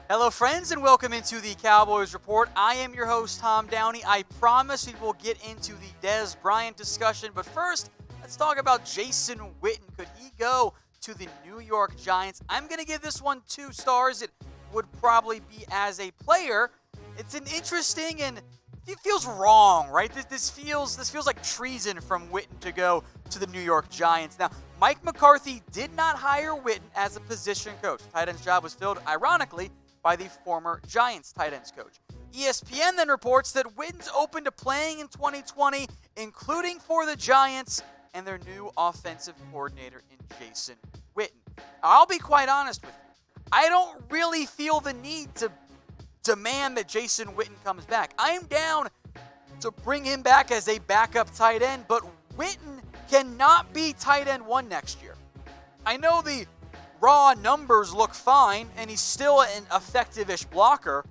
Hello, friends, and welcome into the Cowboys Report. I am your host, Tom Downey. I promise we will get into the Dez Bryant discussion, but first, let's talk about Jason Witten. Could he go to the New York Giants? I'm going to give this one 2 stars. It would probably be as a player. It's an interesting and it feels wrong, right? This feels like treason from Witten to go to the New York Giants. Now, Mike McCarthy did not hire Witten as a position coach. Tight end's job was filled, ironically, by the former Giants tight ends coach. ESPN then reports that Witten's open to playing in 2020, including for the Giants and their new offensive coordinator in Jason Witten. I'll be quite honest with you. I don't really feel the need to demand that Jason Witten comes back. I'm down to bring him back as a backup tight end, but Witten cannot be tight end 1 next year. I know the raw numbers look fine, and he's still an effective-ish blocker,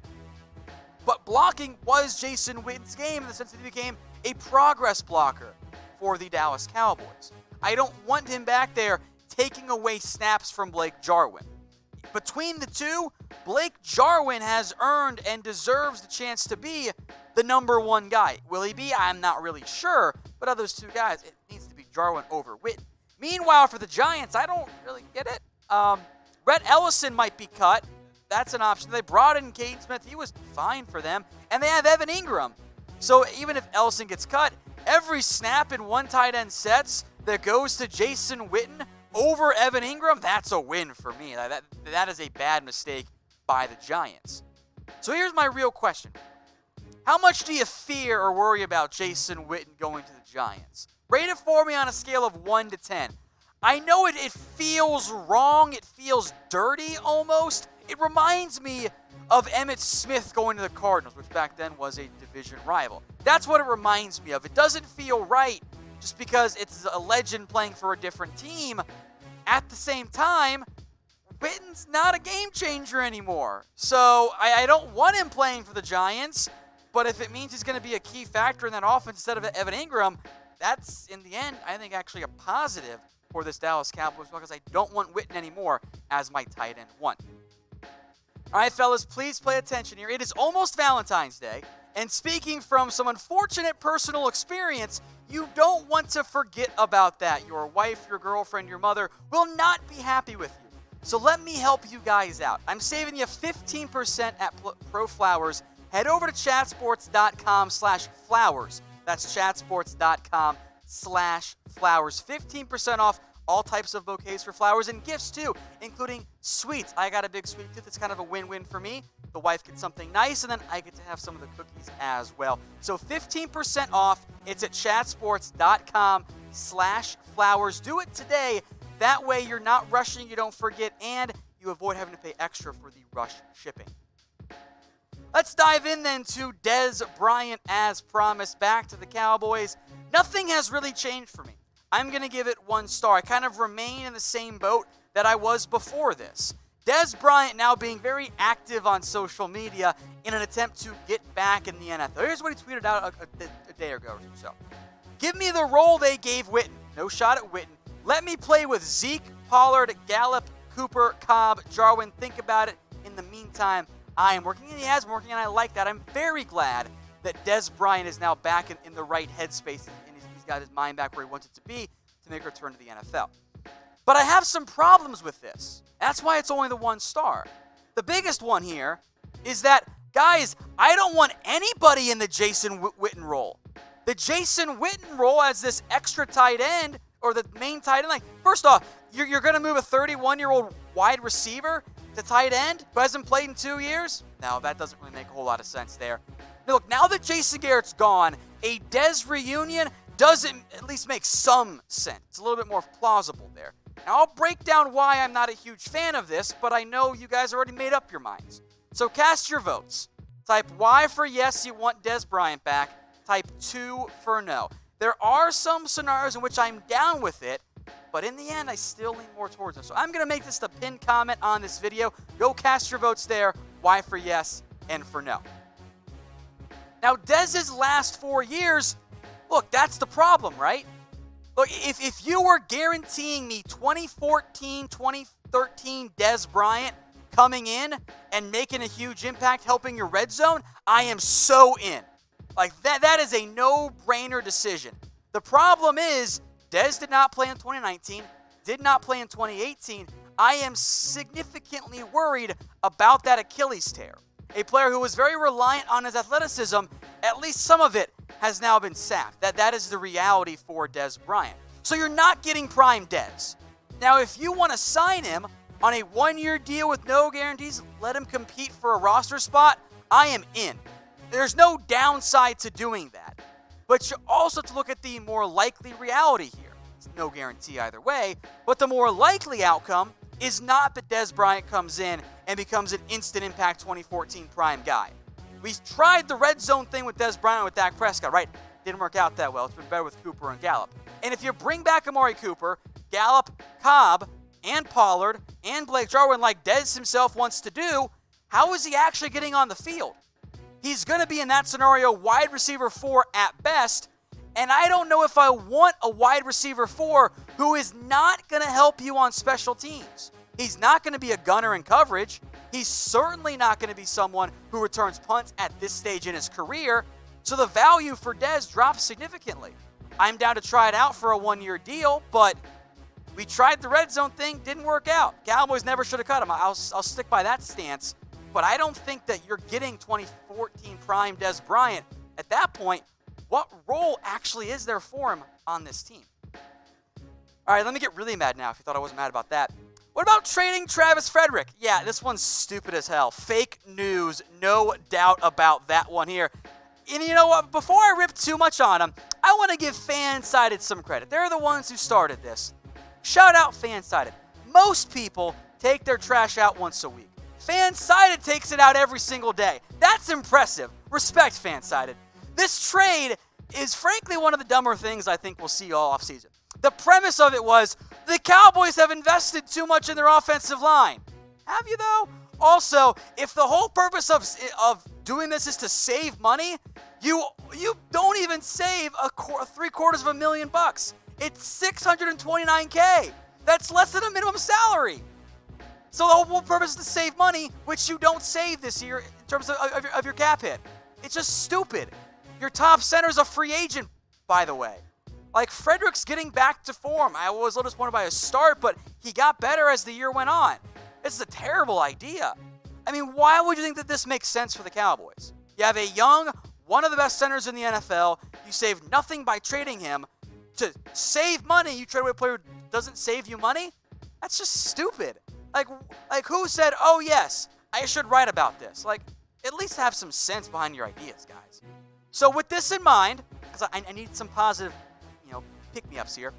but blocking was Jason Witten's game in the sense that he became a progress blocker for the Dallas Cowboys. I don't want him back there taking away snaps from Blake Jarwin. Between the two, Blake Jarwin has earned and deserves the chance to be the number 1 guy. Will he be? I'm not really sure, but of those 2 guys, it needs to be Jarwin over Witten. Meanwhile, for the Giants, I don't really get it. Rhett Ellison might be cut. That's an option. They brought in Caden Smith. He was fine for them. And they have Evan Ingram. So even if Ellison gets cut, every snap in one tight end sets that goes to Jason Witten over Evan Ingram, that's a win for me. That is a bad mistake by the Giants. So here's my real question. How much do you fear or worry about Jason Witten going to the Giants? Rate it for me on a scale of 1 to 10. I know it feels wrong. It feels dirty almost. It reminds me of Emmitt Smith going to the Cardinals, which back then was a division rival. That's what it reminds me of. It doesn't feel right just because it's a legend playing for a different team. At the same time, Witten's not a game changer anymore. So I don't want him playing for the Giants, but if it means he's going to be a key factor in that offense instead of Evan Ingram, that's, in the end, I think actually a positive for this Dallas Cowboys because I don't want Witten anymore as my tight end 1. All right, fellas, please pay attention here. It is almost Valentine's Day, and speaking from some unfortunate personal experience, you don't want to forget about that. Your wife, your girlfriend, your mother will not be happy with you. So let me help you guys out. I'm saving you 15% at Pro Flowers. Head over to chatsports.com/flowers. That's chatsports.com/flowers. 15% off all types of bouquets for flowers and gifts too, including sweets. I got a big sweet tooth. It's kind of a win-win for me. The wife gets something nice, and then I get to have some of the cookies as well. So 15% off. It's at chatsports.com/flowers. Do it today. That way you're not rushing, you don't forget, and you avoid having to pay extra for the rush shipping. Let's dive in then to Dez Bryant as promised. Back to the Cowboys. Nothing has really changed for me. I'm going to give it 1 star. I kind of remain in the same boat that I was before this. Dez Bryant now being very active on social media in an attempt to get back in the NFL. Here's what he tweeted out a day ago or so. Give me the role they gave Witten. No shot at Witten. Let me play with Zeke, Pollard, Gallup, Cooper, Cobb, Jarwin. Think about it. In the meantime, I am working, and he has been working, and I like that. I'm very glad that Dez Bryant is now back in the right headspace, and he's got his mind back where he wants it to be to make a return to the NFL. But I have some problems with this. That's why it's only the 1 star. The biggest one here is that, guys, I don't want anybody in the Jason Witten role. The Jason Witten role as this extra tight end or the main tight end. Like, first off, you're going to move a 31-year-old wide receiver to tight end who hasn't played in 2 years? No, that doesn't really make a whole lot of sense there. Now, look, now that Jason Garrett's gone, a Dez reunion doesn't at least make some sense. It's a little bit more plausible there. Now, I'll break down why I'm not a huge fan of this, but I know you guys already made up your minds. So cast your votes. Type Y for yes, you want Dez Bryant back. Type 2 for no. There are some scenarios in which I'm down with it, but in the end, I still lean more towards it. So I'm going to make this the pinned comment on this video. Go cast your votes there. Y for yes and for no. Now, Dez's last 4 years, look, that's the problem, right? Look, if you were guaranteeing me 2014, 2013 Dez Bryant coming in, and making a huge impact, helping your red zone, I am so in. Like, that is a no-brainer decision. The problem is, Dez did not play in 2019, did not play in 2018. I am significantly worried about that Achilles tear. A player who was very reliant on his athleticism, at least some of it has now been sapped. That is the reality for Dez Bryant. So you're not getting prime Dez. Now, if you want to sign him on a one-year deal with no guarantees, let him compete for a roster spot, I am in. There's no downside to doing that. But you also have to look at the more likely reality here. It's no guarantee either way, but the more likely outcome is not that Dez Bryant comes in and becomes an instant impact 2014 prime guy. We tried the red zone thing with Dez Bryant with Dak Prescott, right? Didn't work out that well. It's been better with Cooper and Gallup. And if you bring back Amari Cooper, Gallup, Cobb, and Pollard, and Blake Jarwin like Dez himself wants to do, how is he actually getting on the field? He's going to be in that scenario wide receiver 4 at best, and I don't know if I want a wide receiver 4 who is not going to help you on special teams. He's not going to be a gunner in coverage. He's certainly not going to be someone who returns punts at this stage in his career, so the value for Dez drops significantly. I'm down to try it out for a one-year deal, but we tried the red zone thing, didn't work out. Cowboys never should have cut him. I'll stick by that stance, but I don't think that you're getting 2014 prime Dez Bryant. At that point, what role actually is there for him on this team? All right, let me get really mad now if you thought I wasn't mad about that. What about trading Travis Frederick? Yeah, this one's stupid as hell. Fake news, no doubt about that one here. And you know what? Before I rip too much on them, I want to give Fansided some credit. They're the ones who started this. Shout out Fansided. Most people take their trash out once a week. Fansided takes it out every single day. That's impressive. Respect, Fansided. This trade is frankly one of the dumber things I think we'll see all offseason. The premise of it was the Cowboys have invested too much in their offensive line. Have you, though? Also, if the whole purpose of doing this is to save money, you don't even save $750,000. It's $629K. That's less than a minimum salary. So the whole purpose is to save money, which you don't save this year in terms of your cap hit. It's just stupid. Your top center is a free agent, by the way. Like, Frederick's getting back to form. I was a little disappointed by his start, but he got better as the year went on. This is a terrible idea. I mean, why would you think that this makes sense for the Cowboys? You have a young, one of the best centers in the NFL. You save nothing by trading him. To save money, you trade away a player who doesn't save you money? That's just stupid. Like who said, oh, yes, I should write about this? Like, at least have some sense behind your ideas, guys. So with this in mind, because I need some positive, pick-me-ups here,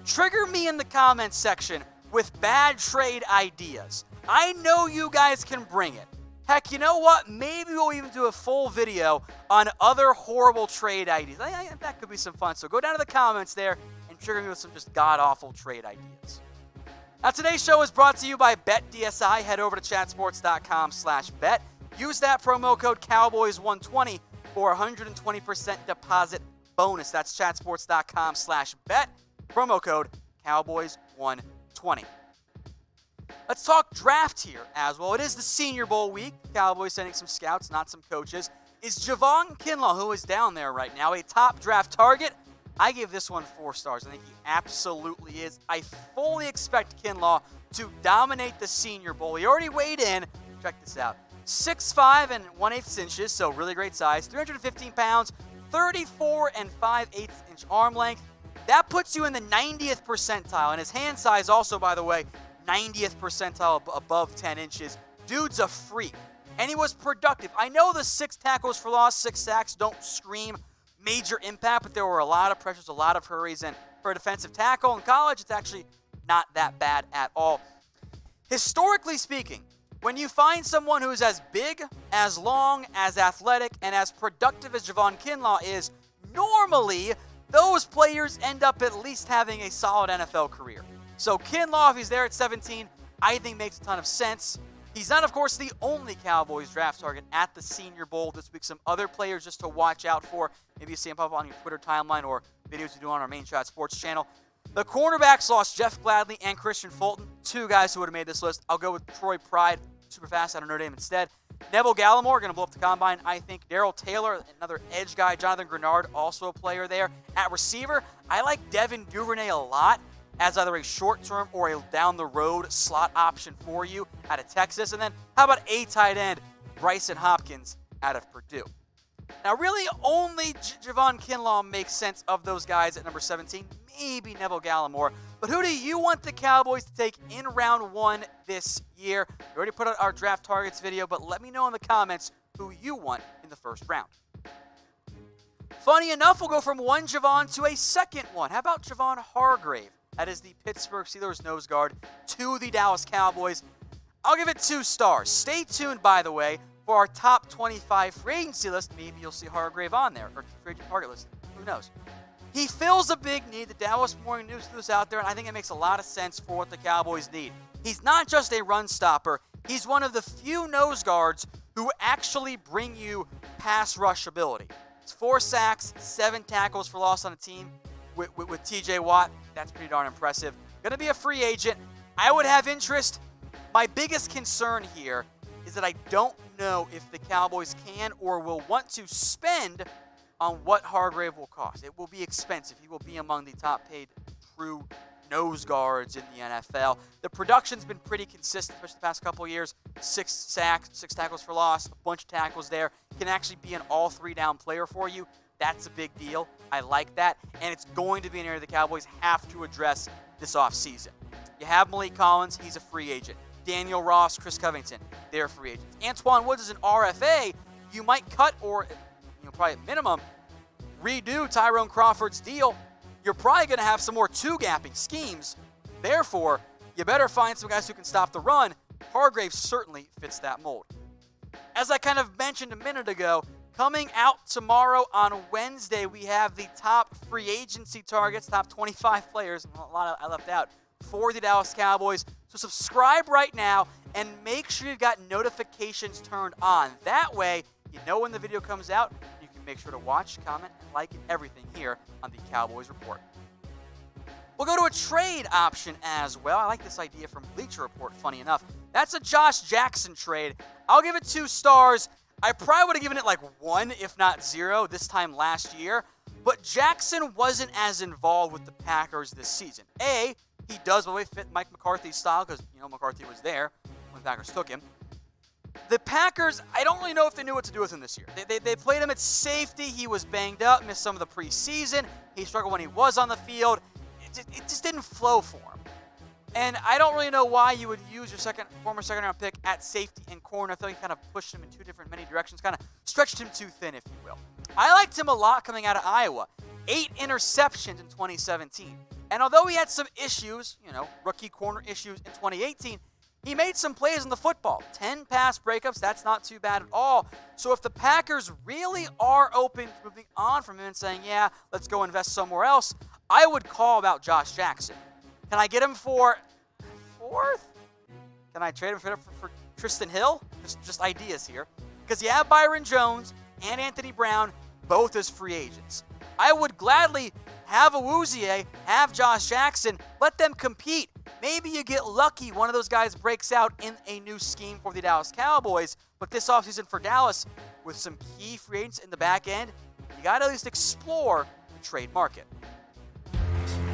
trigger me in the comments section with bad trade ideas. I know you guys can bring it. Heck, you know what? Maybe we'll even do a full video on other horrible trade ideas. That could be some fun. So go down to the comments there and trigger me with some just god-awful trade ideas. Now, today's show is brought to you by BetDSI. Head over to chatsports.com/bet. Use that promo code Cowboys120 for 120% deposit bonus. That's chatsports.com/bet. Promo code Cowboys120. Let's talk draft here as well. It is the Senior Bowl week. Cowboys sending some scouts, not some coaches. Is Javon Kinlaw, who is down there right now, a top draft target? I give this one 4 stars. I think he absolutely is. I fully expect Kinlaw to dominate the Senior Bowl. He already weighed in. Check this out. 6'5" and 1/8 inches, so really great size. 315 pounds, 34 5/8 inch arm length. That puts you in the 90th percentile. And his hand size also, by the way, 90th percentile above 10 inches. Dude's a freak. And he was productive. I know the 6 tackles for loss, 6 sacks don't scream major impact, but there were a lot of pressures, a lot of hurries. And for a defensive tackle in college, it's actually not that bad at all. Historically speaking, when you find someone who's as big, as long, as athletic, and as productive as Javon Kinlaw is, normally those players end up at least having a solid NFL career. So Kinlaw, if he's there at 17, I think makes a ton of sense. He's not, of course, the only Cowboys draft target at the Senior Bowl this week. Some other players just to watch out for. Maybe you see them pop up on your Twitter timeline or videos we do on our Main Shot Sports channel. The cornerbacks lost Jeff Gladney and Christian Fulton, 2 guys who would have made this list. I'll go with Troy Pride super fast out of Notre Dame instead. Neville Gallimore going to blow up the combine, I think. Darrell Taylor, another edge guy. Jonathan Grenard, also a player there. At receiver, I like Devin Duvernay a lot as either a short-term or a down-the-road slot option for you out of Texas. And then how about a tight end, Bryson Hopkins out of Purdue. Now, really, only Javon Kinlaw makes sense of those guys at number 17, maybe Neville Gallimore. But who do you want the Cowboys to take in round 1 this year? We already put out our draft targets video, but let me know in the comments who you want in the first round. Funny enough, we'll go from one Javon to a second one. How about Javon Hargrave? That is the Pittsburgh Steelers nose guard to the Dallas Cowboys. I'll give it 2 stars. Stay tuned, by the way, for our top 25 free agency list. Maybe you'll see Hargrave on there, or free agent target list. Who knows? He fills a big need. The Dallas Morning News threw this out there, and I think it makes a lot of sense for what the Cowboys need. He's not just a run stopper. He's one of the few nose guards who actually bring you pass rush ability. It's 4 sacks, 7 tackles for loss on a team with TJ Watt. That's pretty darn impressive. Going to be a free agent. I would have interest. My biggest concern here is that I don't know if the Cowboys can or will want to spend on what Hargrave will cost. It will be expensive. He will be among the top paid true nose guards in the NFL. The production's been pretty consistent, especially the past couple of years. 6 sacks, 6 tackles for loss, a bunch of tackles there. Can actually be an all 3 down player for you. That's a big deal. I like that. And it's going to be an area the Cowboys have to address this offseason. You have Malik Collins. He's a free agent. Daniel Ross, Chris Covington, they're free agents. Antoine Woods is an RFA. You might cut or, probably at minimum, redo Tyrone Crawford's deal. You're probably going to have some more 2-gapping schemes. Therefore, you better find some guys who can stop the run. Hargrave certainly fits that mold. As I kind of mentioned a minute ago, coming out tomorrow on Wednesday, we have the top free agency targets, top 25 players, and a lot I left out, for the Dallas Cowboys. So subscribe right now and make sure you've got notifications turned on. That way, you know when the video comes out. You can make sure to watch, comment, and like everything here on the Cowboys Report. We'll go to a trade option as well. I like this idea from Bleacher Report, funny enough. That's a Josh Jackson trade. I'll give it 2 stars. I probably would have given it like 1, if not 0, this time last year. But Jackson wasn't as involved with the Packers this season. He does, by the way, fit Mike McCarthy's style because, McCarthy was there when the Packers took him. The Packers, I don't really know if they knew what to do with him this year. They played him at safety. He was banged up, missed some of the preseason. He struggled when he was on the field. It just didn't flow for him. And I don't really know why you would use your former second-round pick at safety and corner. I feel like you kind of pushed him in 2 different many directions, kind of stretched him too thin, if you will. I liked him a lot coming out of Iowa. 8 interceptions in 2017. And although he had some issues, rookie corner issues in 2018, he made some plays in the football. 10 pass breakups, that's not too bad at all. So if the Packers really are open to moving on from him and saying, yeah, let's go invest somewhere else, I would call about Josh Jackson. Can I get him for 4th? Can I trade him for Tristan Hill? Just ideas here. Because you have Byron Jones and Anthony Brown, both as free agents. I would gladly have Awuzie, have Josh Jackson, let them compete. Maybe you get lucky, one of those guys breaks out in a new scheme for the Dallas Cowboys. But this offseason for Dallas, with some key free agents in the back end, you got to at least explore the trade market.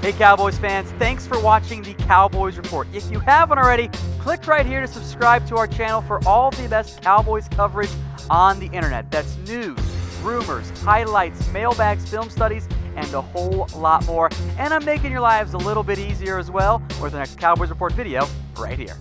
Hey Cowboys fans, thanks for watching the Cowboys Report. If you haven't already, click right here to subscribe to our channel for all the best Cowboys coverage on the internet. That's news, rumors, highlights, mailbags, film studies, and a whole lot more. And I'm making your lives a little bit easier as well with the next Cowboys Report video right here.